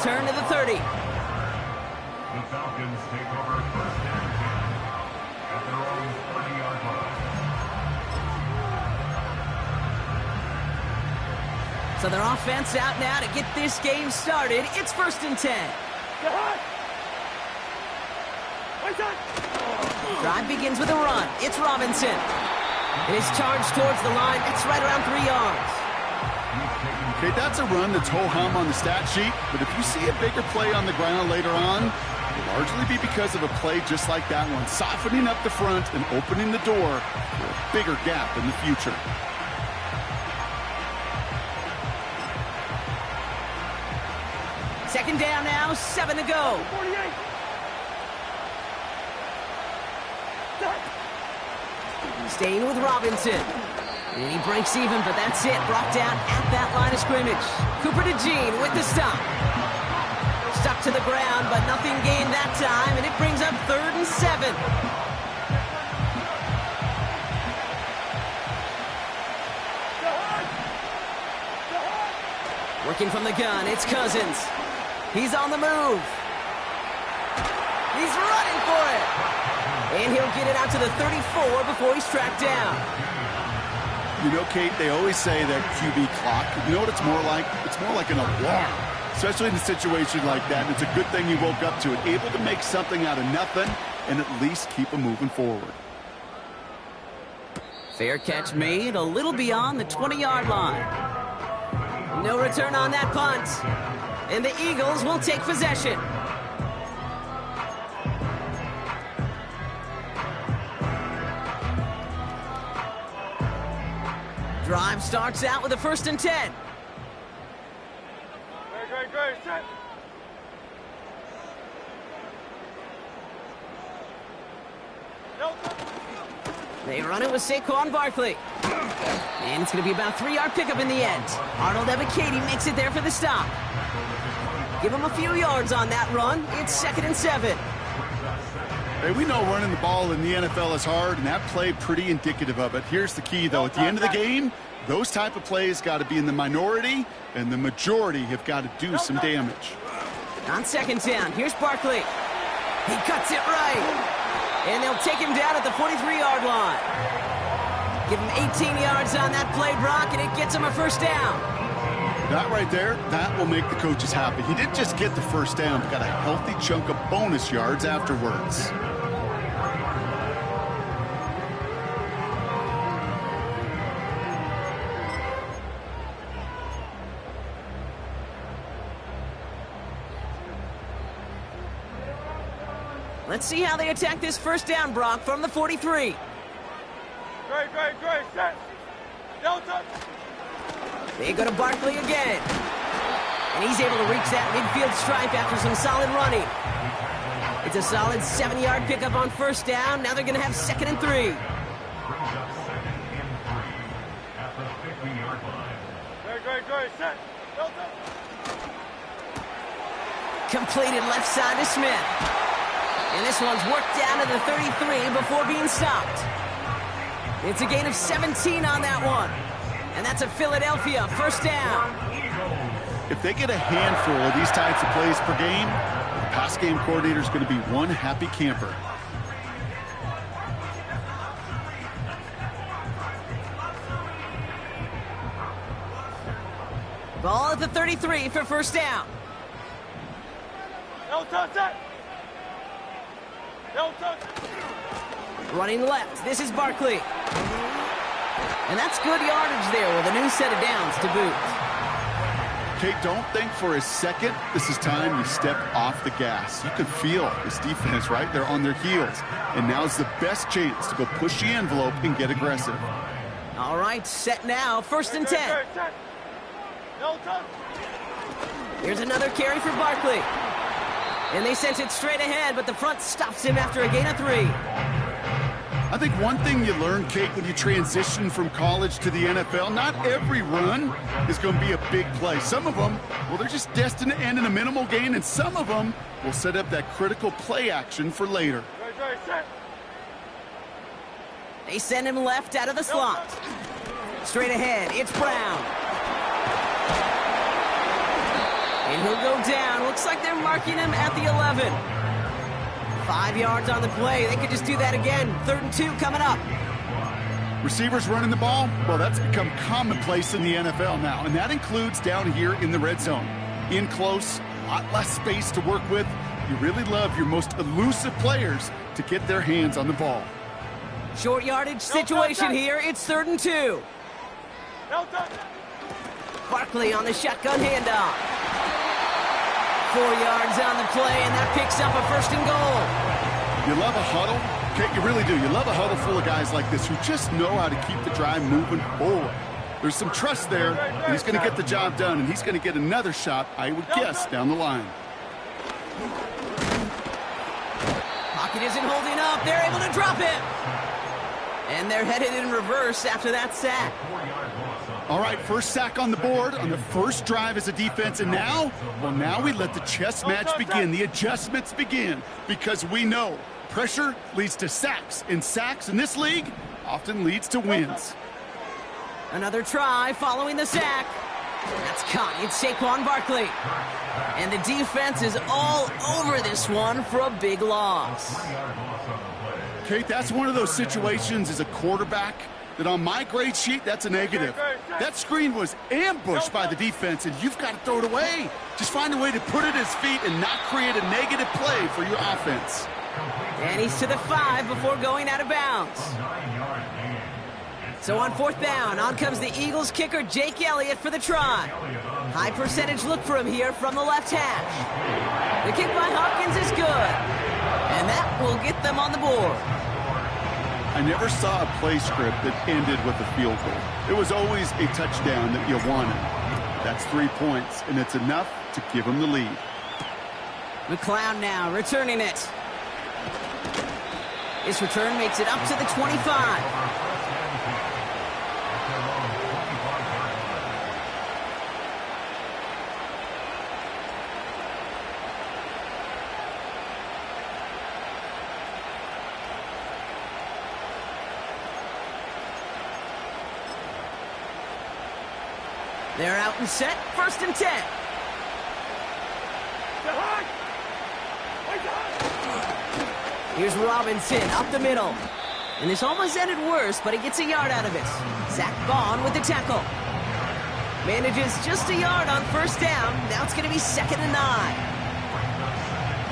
Turn to the 30. The Falcons take over first and 10 at their own 30-yard line. So their offense out now to get this game started. It's first and 10. Drive begins with a run. It's Robinson. It is charged towards the line. It's right around 3 yards. Okay, that's a run that's ho-hum on the stat sheet, but if you see a bigger play on the ground later on, it'll largely be because of a play just like that one, softening up the front and opening the door for a bigger gap in the future. Second down now, 7 to go. 48. Staying with Robinson. And he breaks even, but that's it. Brought down at that line of scrimmage. Cooper DeJean with the stop. Stuck to the ground, but nothing gained that time, and it brings up 3rd and 7. Working from the gun, it's Cousins. He's on the move. He's running for it. And he'll get it out to the 34 before he's tracked down. You know, Kate, they always say that QB clock. You know what it's more like? It's more like an alarm, especially in a situation like that. And it's a good thing you woke up to it, able to make something out of nothing and at least keep them moving forward. Fair catch made a little beyond the 20-yard line. No return on that punt. And the Eagles will take possession. Drive starts out with a 1st and 10. Great, set. They run it with Saquon Barkley. And it's going to be about a 3-yard pickup in the end. Arnold Ebiketie makes it there for the stop. Give him a few yards on that run. It's 2nd and 7. Hey, we know running the ball in the NFL is hard, and that play pretty indicative of it. Here's the key, though. At the end of the game, those type of plays got to be in the minority, and the majority have got to do some damage. On 2nd down, here's Barkley. He cuts it right. And they'll take him down at the 43-yard line. Give him 18 yards on that play, Brock, and it gets him a 1st down. That right there, that will make the coaches happy. He didn't just get the 1st down, but got a healthy chunk of bonus yards afterwards. Let's see how they attack this 1st down, Brock, from the 43. Great, set. Delta. They go to Barkley again. And he's able to reach that midfield stripe after some solid running. It's a solid 7-yard pickup on 1st down. Now they're going to have 2nd and 3. At the 50-yard line. Great, set. Delta. Completed left side to Smith. And this one's worked down to the 33 before being stopped. It's a gain of 17 on that one. And that's a Philadelphia 1st down. If they get a handful of these types of plays per game, the pass game coordinator is going to be one happy camper. Ball at the 33 for 1st down. Running left, this is Barkley. And that's good yardage there with a new set of downs to boot. Kate, don't think for a second this is time you step off the gas. You can feel this defense, right? They're on their heels. And now's the best chance to go push the envelope and get aggressive. All right, set now, 1st and 10. Here's another carry for Barkley. And they sent it straight ahead, but the front stops him after a gain of 3. I think one thing you learn, Kate, when you transition from college to the NFL, not every run is going to be a big play. Some of them, well, they're just destined to end in a minimal gain, and some of them will set up that critical play action for later. They send him left out of the slot. Straight ahead, it's Brown. And he'll go down. Looks like they're marking him at the 11. 5 yards on the play. They could just do that again. 3rd and 2 coming up. Receivers running the ball, well, that's become commonplace in the NFL now, and that includes down here in the red zone. In close, a lot less space to work with. You really love your most elusive players to get their hands on the ball. Short yardage situation here. It's 3rd and 2. Barkley on the shotgun handoff. 4 yards on the play, and that picks up a 1st and goal. You love a huddle? Okay, you really do. You love a huddle full of guys like this who just know how to keep the drive moving forward. There's some trust there, and he's going to get the job done, and he's going to get another shot, I would guess, down the line. Pocket isn't holding up. They're able to drop him. And they're headed in reverse after that sack. All right, first sack on the board on the first drive as a defense, and now, well, now we let the chess match begin, the adjustments begin, because we know pressure leads to sacks, and sacks in this league often leads to wins. Another try following the sack. That's caught. It's Saquon Barkley. And the defense is all over this one for a big loss. Kate, that's one of those situations as a quarterback that on my grade sheet, that's a negative. That screen was ambushed by the defense, and you've got to throw it away. Just find a way to put it at his feet and not create a negative play for your offense. And he's to the 5 before going out of bounds. So on 4th down, on comes the Eagles kicker, Jake Elliott, for the try. High percentage look for him here from the left hash. The kick by Hopkins is good. And that will get them on the board. I never saw a play script that ended with a field goal. It was always a touchdown that you wanted. That's 3 points, and it's enough to give them the lead. McLeod now returning it. This return makes it up to the 25. They're out and set. 1st and 10. Here's Robinson up the middle. And this almost ended worse, but he gets a yard out of it. Zach Bond with the tackle. Manages just a yard on 1st down. Now it's going to be 2nd and 9.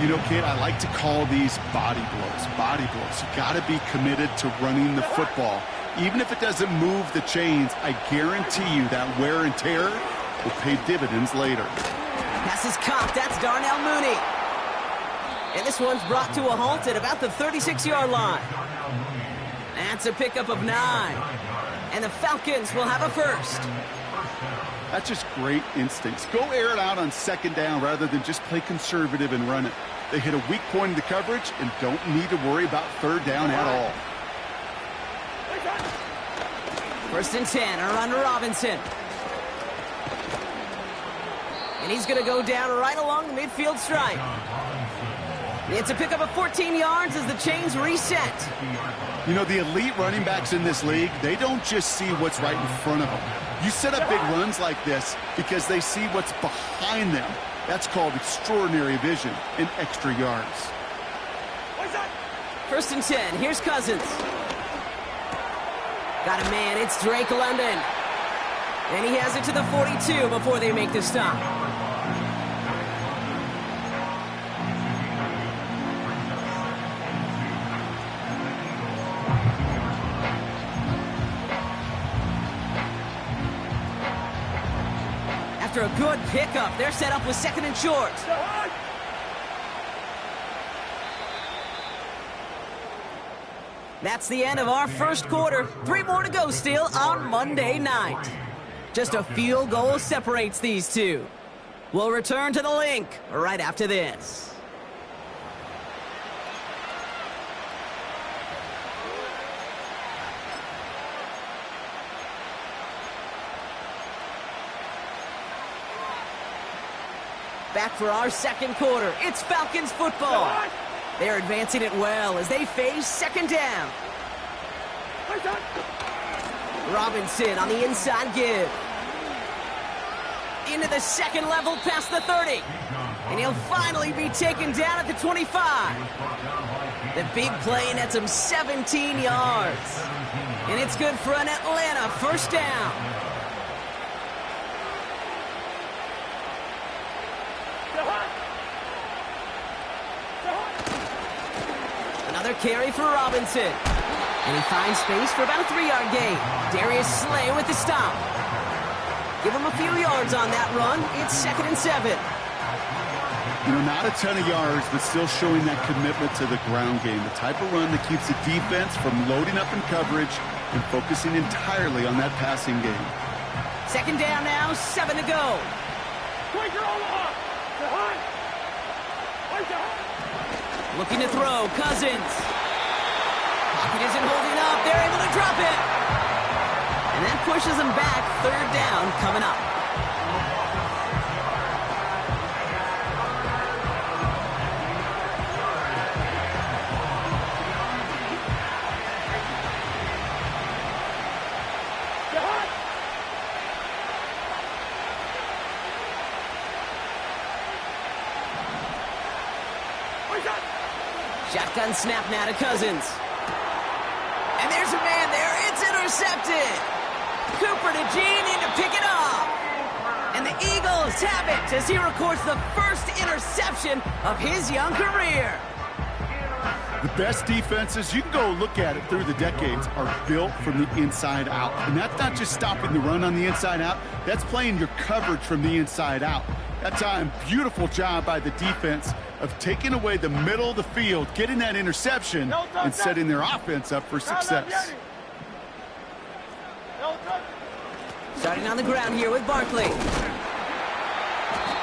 You know, kid, I like to call these body blows. Body blows. You got to be committed to running the football. Even if it doesn't move the chains, I guarantee you that wear and tear will pay dividends later. Pass is caught. That's Darnell Mooney. And this one's brought to a halt at about the 36-yard line. That's a pickup of 9. And the Falcons will have a 1st. That's just great instincts. Go air it out on 2nd down rather than just play conservative and run it. They hit a weak point in the coverage and don't need to worry about 3rd down at all. 1st and 10 are under Robinson. And he's going to go down right along the midfield stripe. It's a pickup of 14 yards as the chains reset. You know, the elite running backs in this league, they don't just see what's right in front of them. You set up big runs like this because they see what's behind them. That's called extraordinary vision and extra yards. 1st and 10. Here's Cousins. Got a man. It's Drake London. And he has it to the 42 before they make the stop. After a good pickup, they're set up with 2nd and short. That's the end of our 1st quarter. 3 more to go still on Monday night. Just a field goal separates these two. We'll return to the link right after this. Back for our 2nd quarter. It's Falcons football. They're advancing it well as they face 2nd down. Robinson on the inside give. into the second level past the 30. And he'll finally be taken down at the 25. The big play nets him 17 yards. And it's good for an Atlanta first down. Another carry for Robinson. And he finds space for about a 3-yard gain. Darius Slay with the stop. Give him a few yards on that run. It's 2nd and 7. You know, not a ton of yards, but still showing that commitment to the ground game. The type of run that keeps the defense from loading up in coverage and focusing entirely on that passing game. 2nd down now, 7 to go. Looking to throw, Cousins. Pocket isn't holding up. They're able to drop it. And that pushes them back. 3rd down coming up. Shotgun snap now to Cousins. And there's a man there. It's intercepted. Cooper to Jean in to pick it off. And the Eagles have it as he records the first interception of his young career. The best defenses, you can go look at it through the decades, are built from the inside out. And that's not just stopping the run on the inside out. That's playing your coverage from the inside out. That time, beautiful job by the defense of taking away the middle of the field, getting that interception, and setting their offense up for success. Starting on the ground here with Barkley.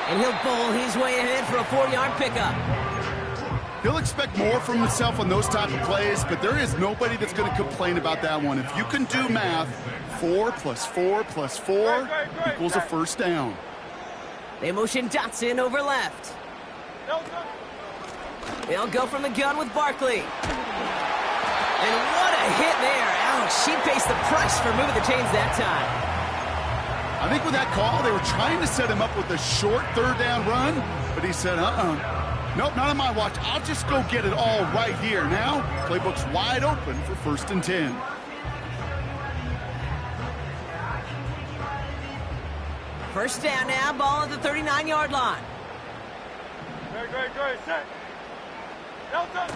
And he'll bowl his way ahead for a 4-yard pickup. He'll expect more from himself on those type of plays, but there is nobody that's going to complain about that one. If you can do math, 4 + 4 + 4 equals a first down. They motion Dotson over left. They'll go from the gun with Barkley. And what a hit there. Ouch, she pays the price for moving the chains that time. I think with that call, they were trying to set him up with a short 3rd down run, but he said, nope, not on my watch. I'll just go get it all right here. Now, playbook's wide open for 1st and 10. First down now, ball at the 39-yard line. Great, set. Delta.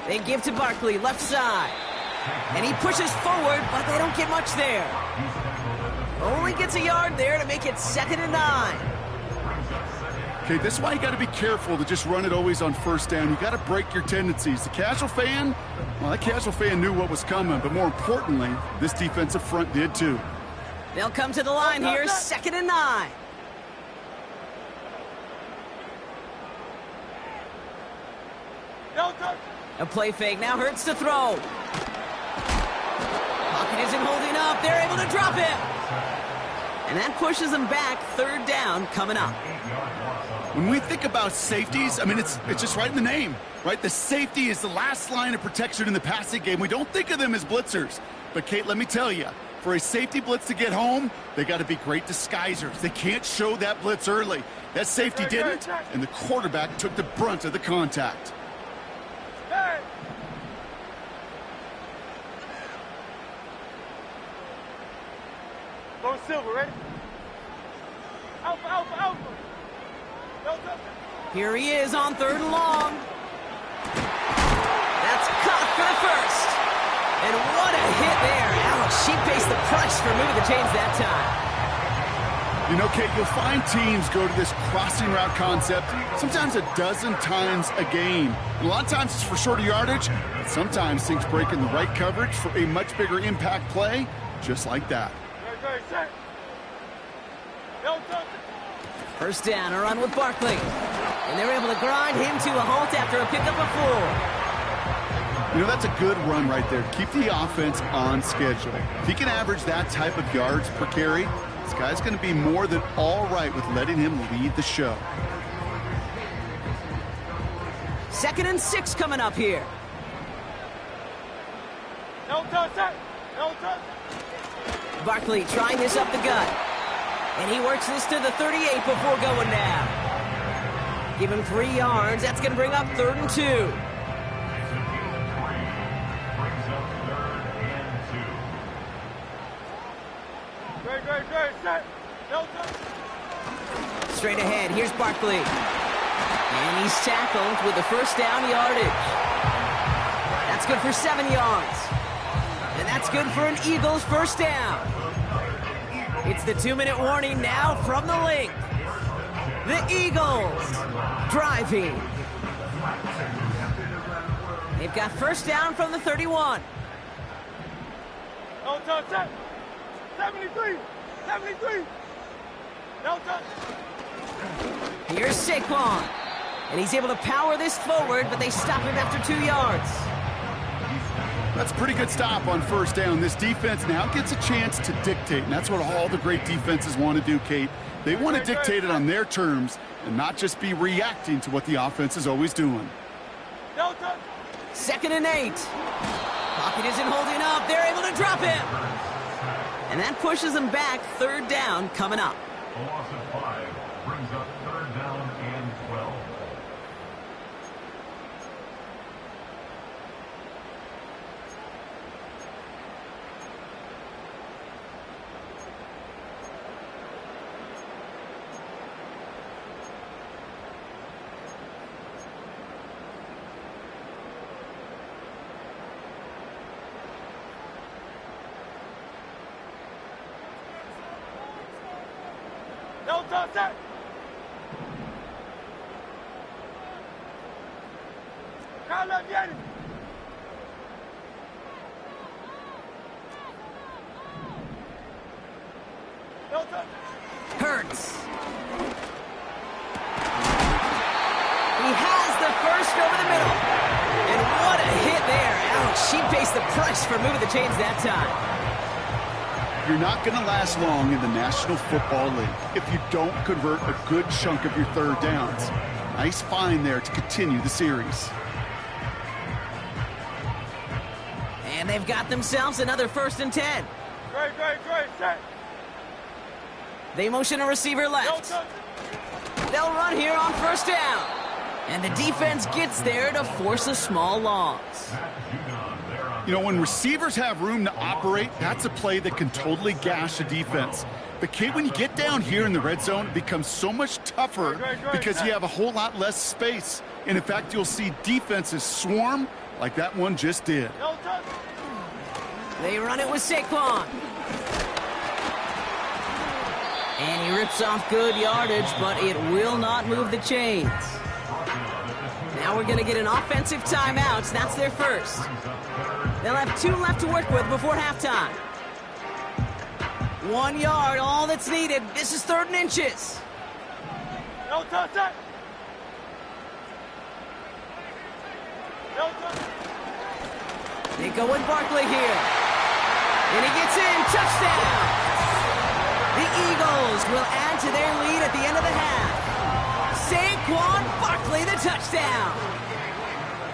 They give to Barkley, left side. And he pushes forward, but they don't get much there. Only gets a yard there to make it 2nd and 9. Okay, this is why you got to be careful to just run it always on 1st down. You got to break your tendencies. The casual fan, well, that casual fan knew what was coming, but more importantly, this defensive front did too. They'll come to the line here, 2nd and 9. A play fake now hurts to throw. Pocket isn't holding up. They're able to drop it. And that pushes them back. 3rd down coming up. When we think about safeties, I mean, it's just right in the name, right? The safety is the last line of protection in the passing game. We don't think of them as blitzers. But, Kate, let me tell you, for a safety blitz to get home, they got to be great disguisers. They can't show that blitz early. That safety didn't, and the quarterback took the brunt of the contact. Go Silver, ready? Alpha. Delta. Here he is on 3rd and long. That's caught for the first. And what a hit there. Ouch, she pays the price for moving the chains that time. You know, Kate, you'll find teams go to this crossing route concept sometimes a dozen times a game. And a lot of times it's for shorter yardage, but sometimes things break in the right coverage for a much bigger impact play, just like that. Great, set. Delta. First down, a run with Barkley. And they're able to grind him to a halt after a pickup of 4. You know, that's a good run right there. Keep the offense on schedule. If he can average that type of yards per carry, this guy's going to be more than all right with letting him lead the show. 2nd and 6 coming up here. Delta, set. Delta. Barkley trying this up the gut. And he works this to the 38 before going down. Give him 3 yards. That's going to bring up 3rd and 2. Brings up 3rd and 2. Great, set. Delta. Straight ahead, here's Barkley. And he's tackled with the first down yardage. That's good for 7 yards. And that's good for an Eagles first down. It's the 2-minute warning now from the link. The Eagles driving. They've got first down from the 31. Delta, set. 73. Delta. Here's Saquon. And he's able to power this forward, but they stop him after 2 yards. That's a pretty good stop on first down. This defense now gets a chance to dictate, and that's what all the great defenses want to do, Kate. They want to dictate it on their terms and not just be reacting to what the offense is always doing. Delta. 2nd and 8. Pocket isn't holding up. They're able to drop him. And that pushes them back. 3rd down coming up. A loss of 5 brings up 3rd down and 12. Delta, set. Carla, viene. Delta. Hurts. He has the first over the middle. And what a hit there. Ouch, she pays the price for moving the chains that time. You're not going to last long in the National Football League if you don't convert a good chunk of your 3rd downs. Nice find there to continue the series. And they've got themselves another 1st and 10. Great, set. They motion a receiver left. Delta. They'll run here on first down. And the defense gets there to force a small loss. You know, when receivers have room to operate, that's a play that can totally gash a defense. But, Kate, when you get down here in the red zone, it becomes so much tougher because you have a whole lot less space. And, in fact, you'll see defenses swarm like that one just did. Delta. They run it with Saquon. And he rips off good yardage, but it will not move the chains. Now we're going to get an offensive timeout. That's their first. They'll have 2 left to work with before halftime. 1 yard, all that's needed. This is 3rd and inches. Delta, set. Delta. They go with Barkley here. And he gets in. Touchdown. The Eagles will add to their lead at the end of the half. Saquon Barkley, the touchdown.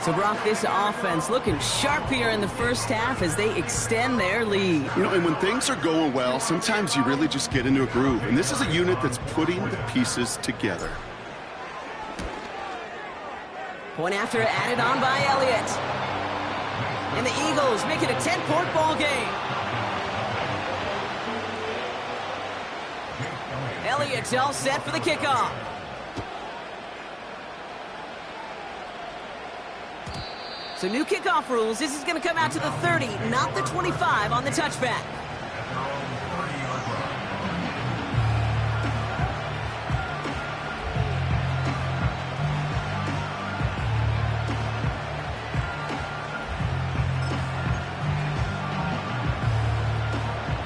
So, Brock, this offense looking sharp here in the first half as they extend their lead. You know, and when things are going well, sometimes you really just get into a groove. And this is a unit that's putting the pieces together. Point after added on by Elliott. And the Eagles make it a 10-point ball game. Elliott's all set for the kickoff. So new kickoff rules. This is going to come out to the 30, not the 25 on the touchback.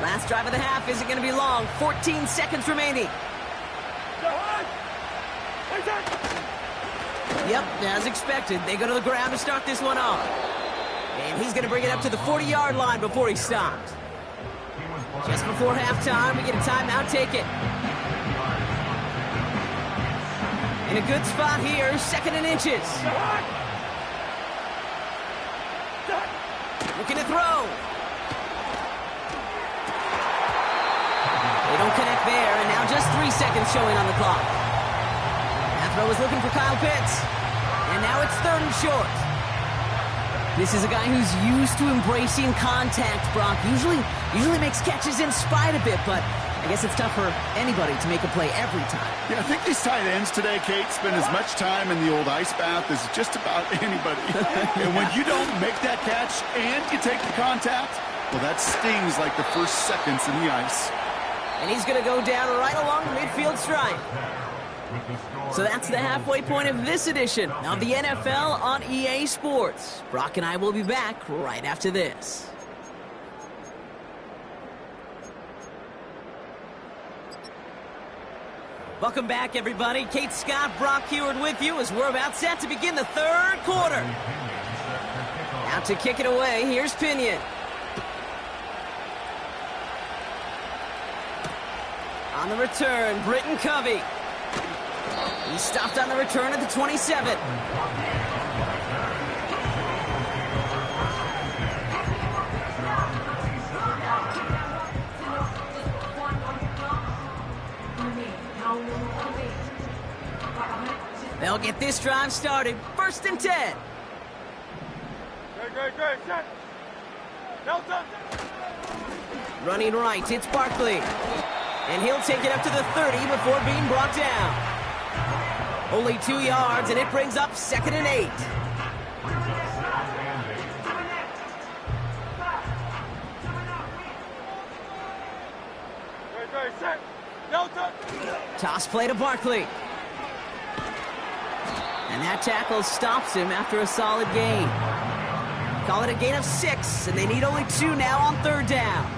Last drive of the half isn't going to be long. 14 seconds remaining. Yep, as expected, they go to the ground to start this one off. And he's going to bring it up to the 40-yard line before he stops. Just before halftime, we get a timeout taken. In a good spot here, 2nd and inches. Looking to throw. They don't connect there, and now 3 seconds showing on the clock. That throw was looking for Kyle Pitts. And now it's 3rd and short. This is a guy who's used to embracing contact, Brock. Usually makes catches in spite of it, but I guess it's tough for anybody to make a play every time. Yeah, I think these tight ends today, Kate, spend as much time in the old ice bath as just about anybody. And when you don't make that catch and you take the contact, well, that stings like the first seconds in the ice. And he's going to go down right along the midfield stripe. So that's the halfway point of this edition of the NFL on EA Sports. Brock and I will be back right after this. Welcome back, everybody. Kate Scott, Brock Huard with you as we're about set to begin the 3rd quarter. Out to kick it away, here's Pinion. On the return, Britton Covey. He stopped on the return at the 27. They'll get this drive started. 1st and 10. Great, set. Delta. Running right, it's Barkley. And he'll take it up to the 30 before being brought down. Only 2 yards, and it brings up 2nd and 8. Great, set. Delta. Toss play to Barkley. And that tackle stops him after a solid gain. Call it a gain of 6, and they need only 2 now on 3rd down.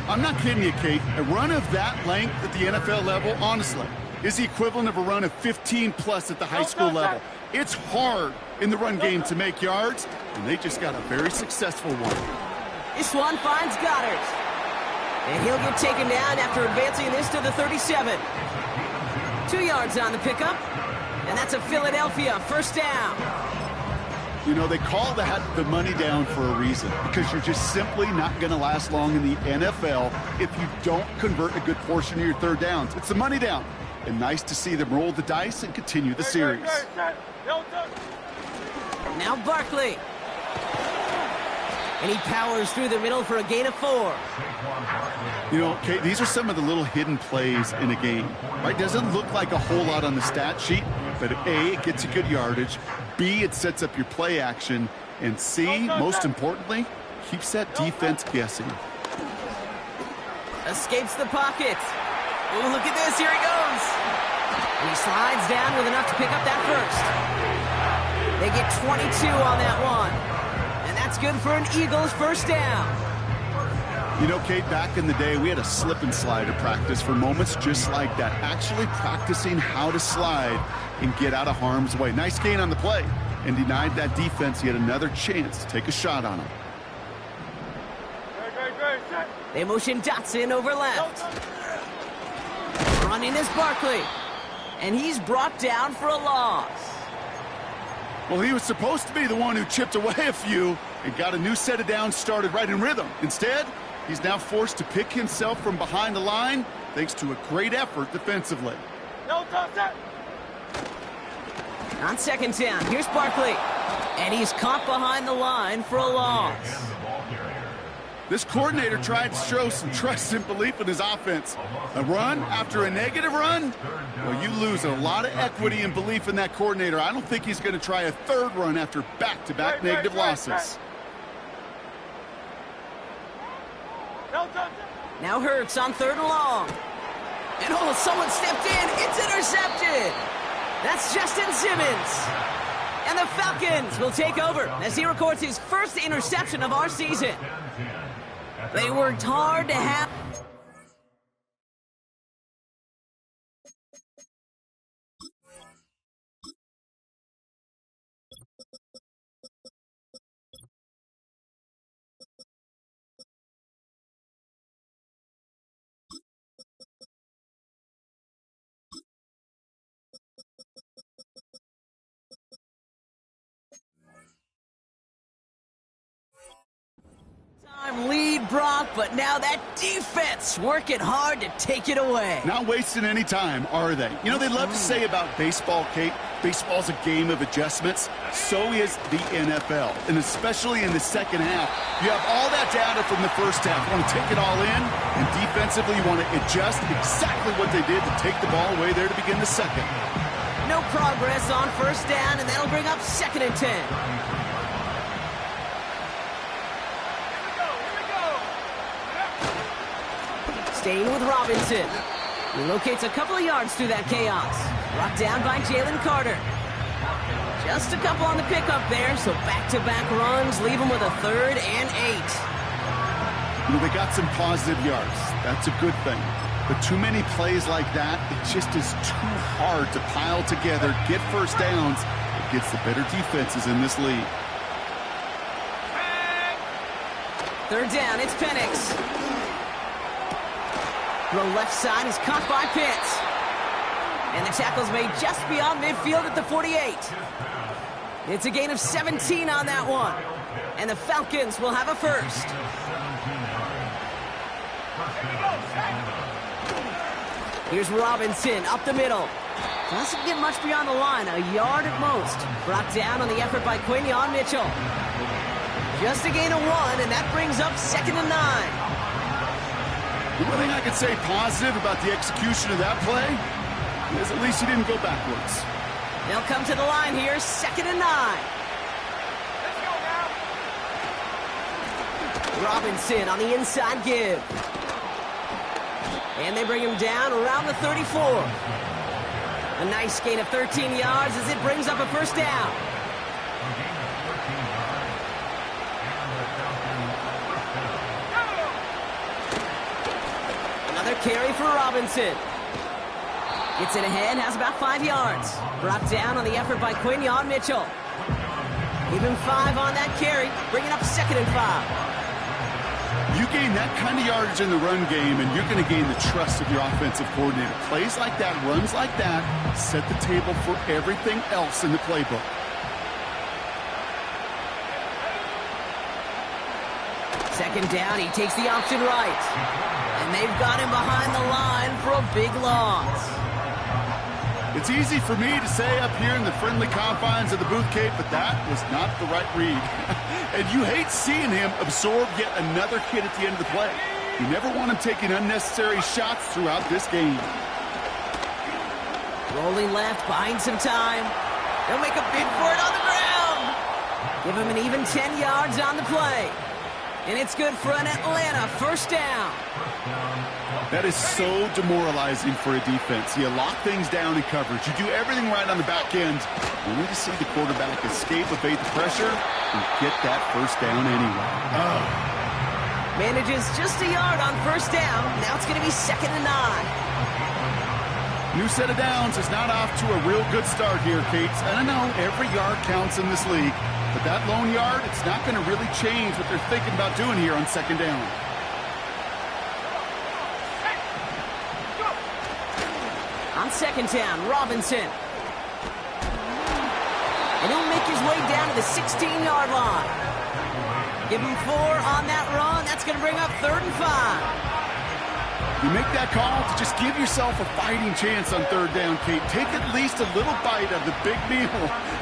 I'm not kidding you, Kate. A run of that length at the NFL level, honestly, is the equivalent of a run of 15-plus at the high school level. It's hard in the run game to make yards, and they just got a very successful one. This one finds Goddard. And he'll get taken down after advancing this to the 37. 2 yards on the pickup, and that's a Philadelphia 1st down. You know, they call that the money down for a reason, because you're just simply not going to last long in the NFL if you don't convert a good portion of your 3rd downs. It's the money down. And nice to see them roll the dice and continue the series. Now Barkley. And he powers through the middle for a gain of 4. You know, Kate, these are some of the little hidden plays in a game, right? Doesn't look like a whole lot on the stat sheet, but A, it gets you good yardage, B, it sets up your play action, and C, most importantly, keeps that defense guessing. Escapes the pocket. Oh, look at this, here he goes. And he slides down with enough to pick up that 1st. They get 22 on that one. And that's good for an Eagles 1st down. You know, Kate, back in the day, we had a slip and slide to practice for moments just like that. Actually practicing how to slide and get out of harm's way. Nice gain on the play, and denied that defense yet another chance to take a shot on him. They motion Dotson over left. Running is Barkley. And he's brought down for a loss. Well, he was supposed to be the one who chipped away a few and got a new set of downs started right in rhythm. Instead, he's now forced to pick himself from behind the line thanks to a great effort defensively. On 2nd down, here's Barkley. And he's caught behind the line for a loss. This coordinator tried to show some trust and belief in his offense. A run after a negative run? Well, you lose a lot of equity and belief in that coordinator. I don't think he's going to try a 3rd run after back-to-back negative losses. Now Hurts on 3rd and long. And oh, someone stepped in. It's intercepted. That's Justin Simmons. And the Falcons will take over as he records his 1st interception of our season. They worked hard to have... lead Brock, but now that defense working hard to take it away. Not wasting any time, are they? You know, they love to say about baseball, Kate, baseball's a game of adjustments. So is the NFL. And especially in the second half, you have all that data from the first half. You want to take it all in, and defensively you want to adjust exactly what they did to take the ball away there to begin the second. No progress on first down, and that'll bring up 2nd and 10. Staying with Robinson. He locates a couple of yards through that chaos. Brought down by Jalen Carter. Just a couple on the pickup there, so back-to-back runs leave him with a 3rd and 8. You know, they got some positive yards. That's a good thing. But too many plays like that, it just is too hard to pile together, get first downs. It gets the better defenses in this league. 3rd down, it's Penix. Throw left side is caught by Pitts. And the tackle's made just beyond midfield at the 48. It's a gain of 17 on that one. And the Falcons will have a first. Here's Robinson up the middle. Doesn't get much beyond the line, a yard at most. Brought down on the effort by Quinyon Mitchell. Just a gain of 1, and that brings up 2nd and 9. The one thing I could say positive about the execution of that play is at least he didn't go backwards. They'll come to the line here, 2nd and 9. Let's go now. Robinson on the inside give. And they bring him down around the 34. A nice gain of 13 yards as it brings up a first down. Another carry for Robinson. Gets it ahead, has about 5 yards. Brought down on the effort by Quinyon Mitchell. Even 5 on that carry, bringing up 2nd and 5. You gain that kind of yardage in the run game, and you're going to gain the trust of your offensive coordinator. Plays like that, runs like that, set the table for everything else in the playbook. Second down, he takes the option right. And they've got him behind the line for a big loss. It's easy for me to say up here in the friendly confines of the booth, Kate, but that was not the right read. And you hate seeing him absorb yet another hit at the end of the play. You never want him taking unnecessary shots throughout this game. Rolling left, buying some time. They'll make a bid for it on the ground. Give him an even 10 yards on the play. And it's good for an Atlanta first down. That is so demoralizing for a defense. You lock things down in coverage. You do everything right on the back end. You need to see the quarterback escape, evade the pressure, and get that first down anyway. Manages just a yard on first down. Now it's going to be 2nd and 9. New set of downs is not off to a real good start here, Kate. And I know every yard counts in this league, but that lone yard, it's not going to really change what they're thinking about doing here on 2nd down. On 2nd down, Robinson. And he'll make his way down to the 16-yard line. Give him 4 on that run. That's going to bring up 3rd and 5. You make that call to just give yourself a fighting chance on 3rd down, Kate. Take at least a little bite of the big meal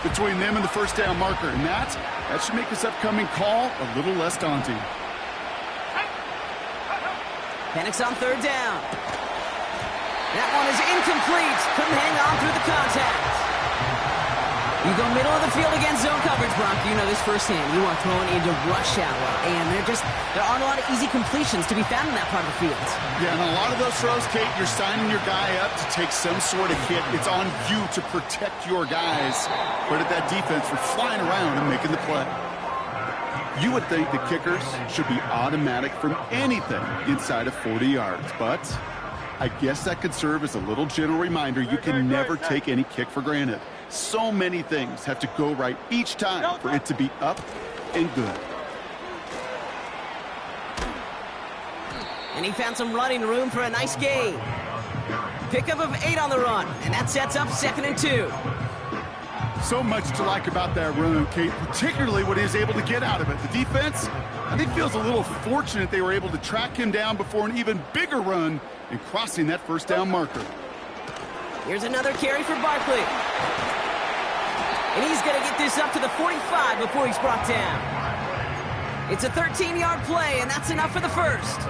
between them and the first down marker. And that should make this upcoming call a little less daunting. Penix on 3rd down. That one is incomplete. Couldn't hang on through the contact. You go middle of the field against zone coverage, Brock. You know this firsthand. You are thrown into rush hour, and there aren't a lot of easy completions to be found in that part of the field. Yeah, and a lot of those throws, Kate, you're signing your guy up to take some sort of hit. It's on you to protect your guys. Credit that defense for flying around and making the play. You would think the kickers should be automatic from anything inside of 40 yards, but I guess that could serve as a little gentle reminder you can never take any kick for granted. So many things have to go right each time for it to be up and good. And he found some running room for a nice gain. Pickup of 8 on the run, and that sets up 2nd and 2. So much to like about that run, Kate, particularly what he was able to get out of it. The defense, I think, feels a little fortunate they were able to track him down before an even bigger run and crossing that first down marker. Here's another carry for Barkley. And he's going to get this up to the 45 before he's brought down. It's a 13-yard play, and that's enough for the first.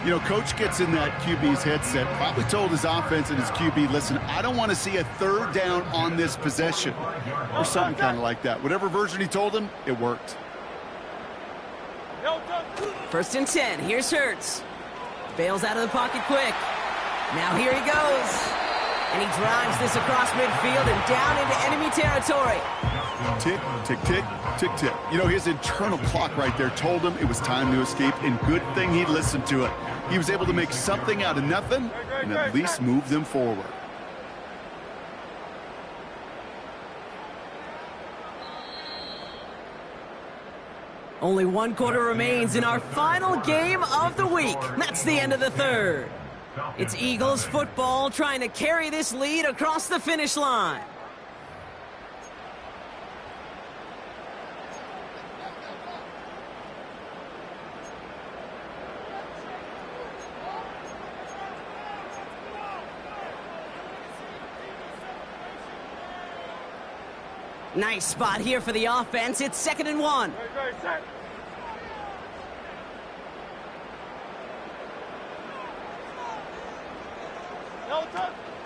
You know, Coach gets in that QB's headset, probably told his offense and his QB, listen, I don't want to see a third down on this possession. Or something kind of like that. Whatever version he told him, it worked. First and 10. Here's Hurts. Bails out of the pocket quick. Now here he goes. And he drives this across midfield and down into enemy territory. Tick, tick, tick, tick, tick. You know, his internal clock right there told him it was time to escape, and good thing he listened to it. He was able to make something out of nothing and at least move them forward. Only one quarter remains in our final game of the week. That's the end of the third. It's Eagles football trying to carry this lead across the finish line. Nice spot here for the offense. It's 2nd and 1.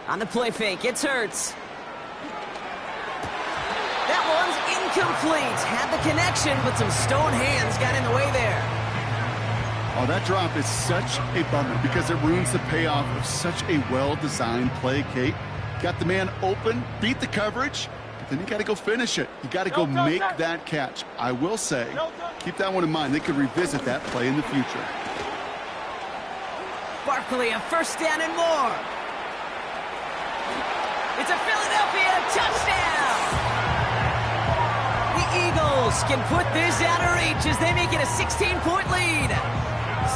On the play fake, it's Hurts. That one's incomplete. Had the connection, but some stone hands got in the way there. Oh, that drop is such a bummer because it ruins the payoff of such a well-designed play, Kate. Got the man open, beat the coverage, but then you got to go finish it. You got to go make that catch. I will say, keep that one in mind. They could revisit that play in the future. Barkley, a first down and more. It's a Philadelphia touchdown! The Eagles can put this out of reach as they make it a 16-point lead.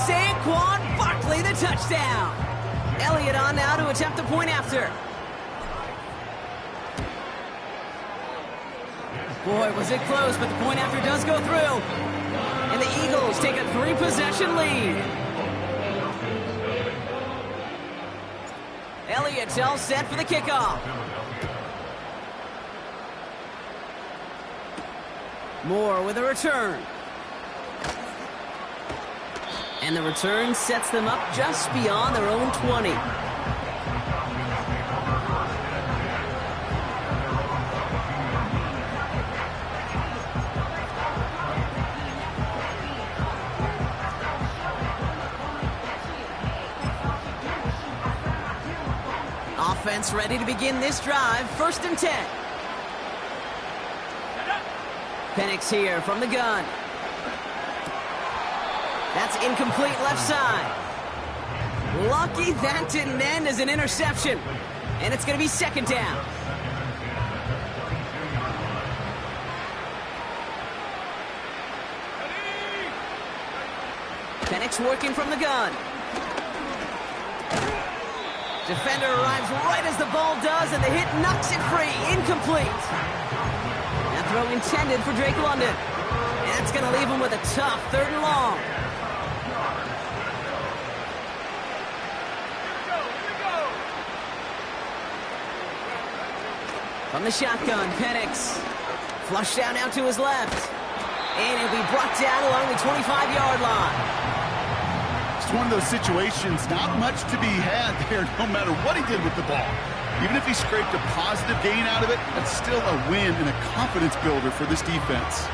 Saquon Barkley, the touchdown. Elliott on now to attempt the point after. Boy, was it close, but the point after does go through. And the Eagles take a 3-possession lead. Elliott's all set for the kickoff. Moore with a return. And the return sets them up just beyond their own 20. Offense ready to begin this drive. 1st and 10. Penix here from the gun. That's incomplete left side. Lucky that didn't end as an interception. And it's going to be 2nd down. Penix working from the gun. Defender arrives right as the ball does, and the hit knocks it free. Incomplete. That throw intended for Drake London. And that's going to leave him with a tough 3rd and long. From the shotgun, Penix. Flushed down out to his left. And he'll be brought down along the 25-yard line. It's one of those situations, not much to be had there, no matter what he did with the ball. Even if he scraped a positive gain out of it, that's still a win and a confidence builder for this defense.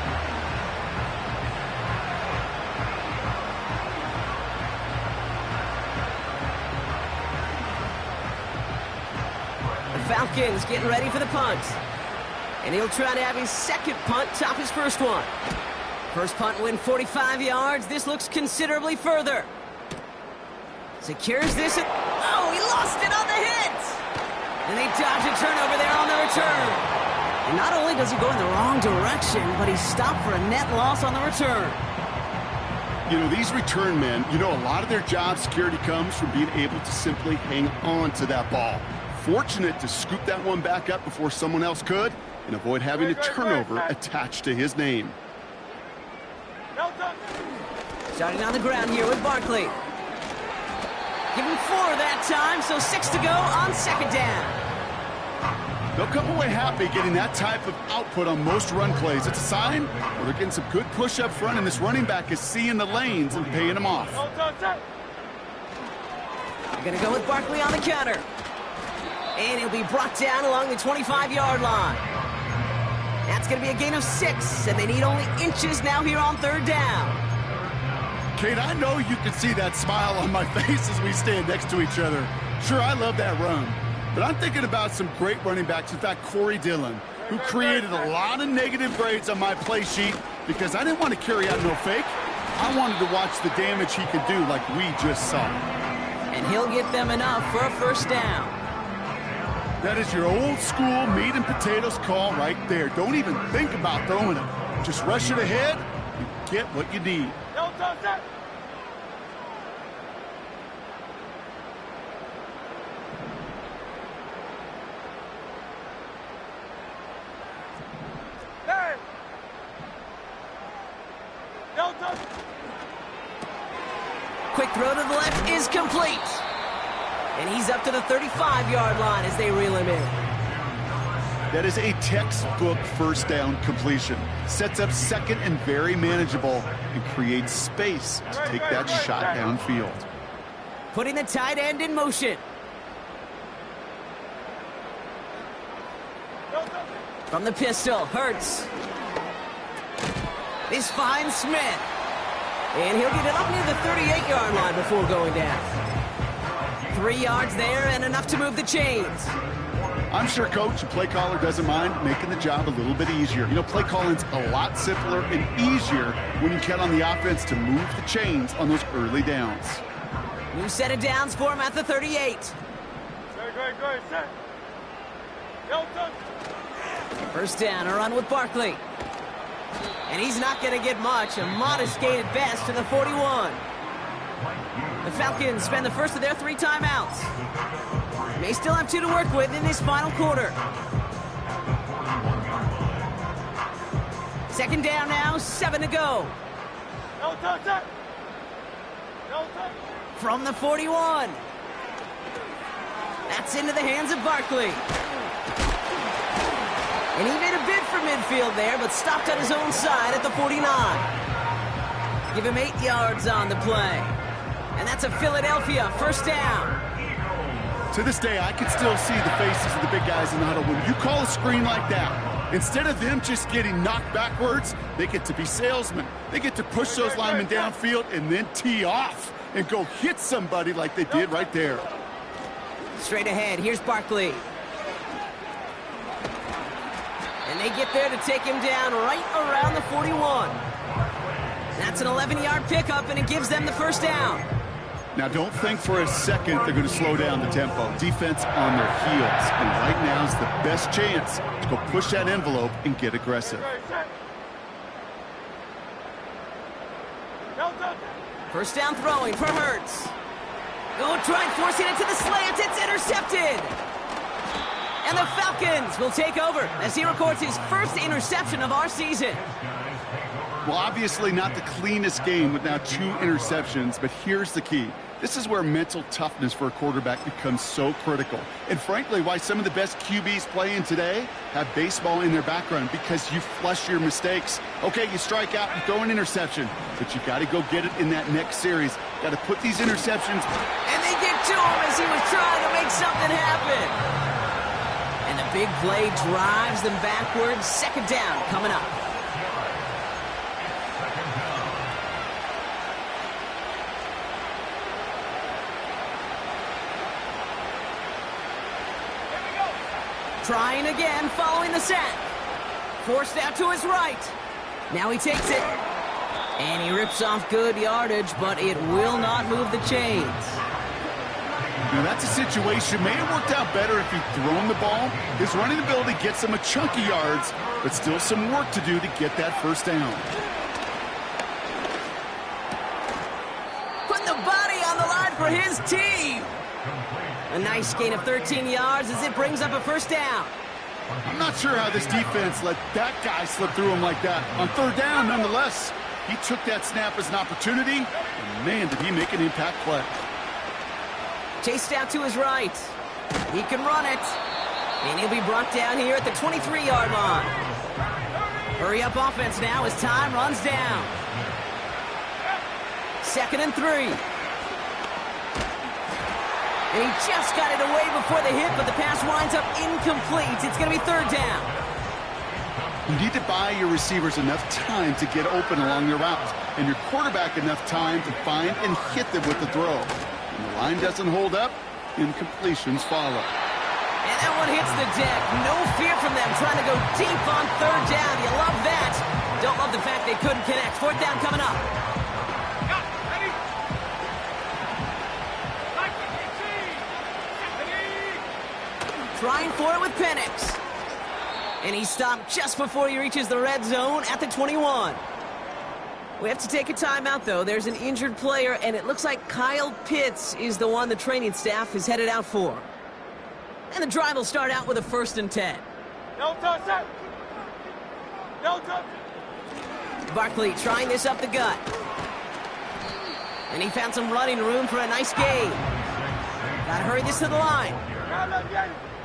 The Falcons getting ready for the punt. And he'll try to have his 2nd punt top his 1st one. First punt win 45 yards. This looks considerably further. Secures this. Oh, he lost it on the hit. And they dodge a turnover there on the return. And not only does he go in the wrong direction, but he's stopped for a net loss on the return. You know, these return men, you know, a lot of their job security comes from being able to simply hang on to that ball. Fortunate to scoop that one back up before someone else could and avoid having a turnover attached to his name. Starting on the ground here with Barkley. Give him 4 that time, so 6 to go on second down. They'll come away happy getting that type of output on most run plays. It's a sign where they're getting some good push up front, and this running back is seeing the lanes and paying them off. They're going to go with Barkley on the counter. And he'll be brought down along the 25-yard line. That's going to be a gain of 6, and they need only inches now here on third down. Kate, I know you can see that smile on my face as we stand next to each other. Sure, I love that run. But I'm thinking about some great running backs. In fact, Corey Dillon, who created a lot of negative grades on my play sheet because I didn't want to carry out no fake. I wanted to watch the damage he could do like we just saw. And he'll get them enough for a first down. That is your old school meat and potatoes call right there. Don't even think about throwing it. Just rush it ahead and get what you need. Quick throw to the left is complete. And he's up to the 35-yard line as they reel him in. That is a textbook first down completion. Sets up second and very manageable and creates space to take that shot downfield. Putting the tight end in motion. From the pistol, Hurts. This finds Smith. And he'll get it up near the 38-yard line before going down. 3 yards there and enough to move the chains. I'm sure coach and play caller doesn't mind making the job a little bit easier. You know, play calling's a lot simpler and easier when you count on the offense to move the chains on those early downs. New set of downs for him at the 38. First down, a run with Barkley. And he's not going to get much. A modest gain at best to the 41. The Falcons spend the first of their 3 timeouts. May still have 2 to work with in this final quarter. Second down now, 7 to go. From the 41. That's into the hands of Barkley. And he made a bid for midfield there, but stopped on his own side at the 49. Give him 8 yards on the play. And that's a Philadelphia first down. To this day, I can still see the faces of the big guys in the huddle. When you call a screen like that, instead of them just getting knocked backwards, they get to be salesmen. They get to push those linemen downfield and then tee off and go hit somebody like they did right there. Straight ahead, here's Barkley. And they get there to take him down right around the 41. That's an 11-yard pickup, and it gives them the first down. Now, don't think for a second they're going to slow down the tempo. Defense on their heels, and right now is the best chance to go push that envelope and get aggressive. First down throwing for Hurts. Go try forcing it to the slant. It's intercepted. And the Falcons will take over as he records his first interception of our season. Well, obviously not the cleanest game with now 2 interceptions, but here's the key. This is where mental toughness for a quarterback becomes so critical. And frankly, why some of the best QBs playing today have baseball in their background, because you flush your mistakes. Okay, you strike out, you throw an interception, but you got to go get it in that next series. Got to put these interceptions. And they get to him as he was trying to make something happen. And the big play drives them backwards. Second down coming up. Trying again, following the sack. Forced out to his right. Now he takes it. And he rips off good yardage, but it will not move the chains. Now that's a situation. May have worked out better if he'd thrown the ball. His running ability gets him a chunk of yards, but still some work to do to get that first down. Putting the body on the line for his team. A nice gain of 13 yards as it brings up a first down. I'm not sure how this defense let that guy slip through him like that. On third down, nonetheless, he took that snap as an opportunity, and man, did he make an impact play. Chased out to his right. He can run it. And he'll be brought down here at the 23-yard line. Hurry up offense now as time runs down. 2nd and 3. And he just got it away before the hit, but the pass winds up incomplete. It's going to be 3rd down. You need to buy your receivers enough time to get open along their routes, and your quarterback enough time to find and hit them with the throw. When the line doesn't hold up, incompletions follow. And that one hits the deck. No fear from them trying to go deep on 3rd down. You love that. Don't love the fact they couldn't connect. 4th down coming up. Trying for it with Penix. And he stopped just before he reaches the red zone at the 21. We have to take a timeout, though. There's an injured player, and it looks like Kyle Pitts is the one the training staff is headed out for. And the drive will start out with a 1st and 10. No touch it. No touch. Barkley trying this up the gut. And he found some running room for a nice gain. Gotta hurry this to the line.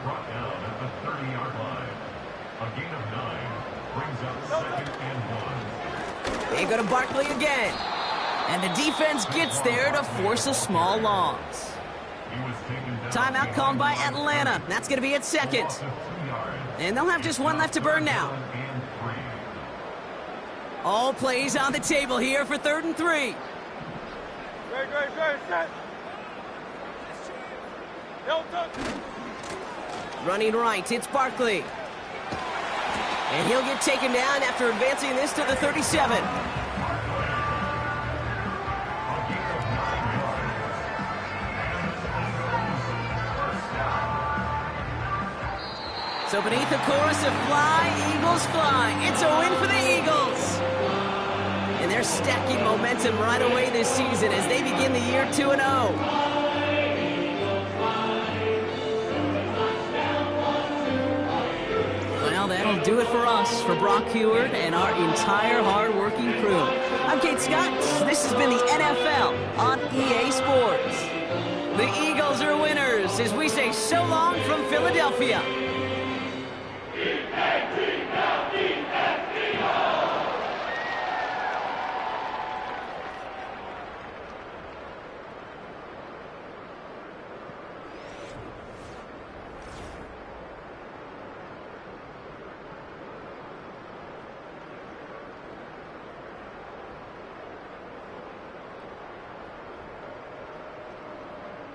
Brought down at the 30-yard line. A gain of 9 brings up 2nd and 1. They go to Barkley again. And the defense gets there to force a small loss. Timeout called by Atlanta. That's going to be at 2nd. And they'll have just one left to burn now. All plays on the table here for 3rd and 3. Great, set. No touch. Running right, it's Barkley. And he'll get taken down after advancing this to the 37. So beneath the chorus of Fly, Eagles Fly, it's a win for the Eagles. And they're stacking momentum right away this season as they begin the year 2-0. Well, that'll do it for us, for Brock Huard and our entire hard-working crew. I'm Kate Scott. This has been the NFL on EA Sports. The Eagles are winners as we say so long from Philadelphia.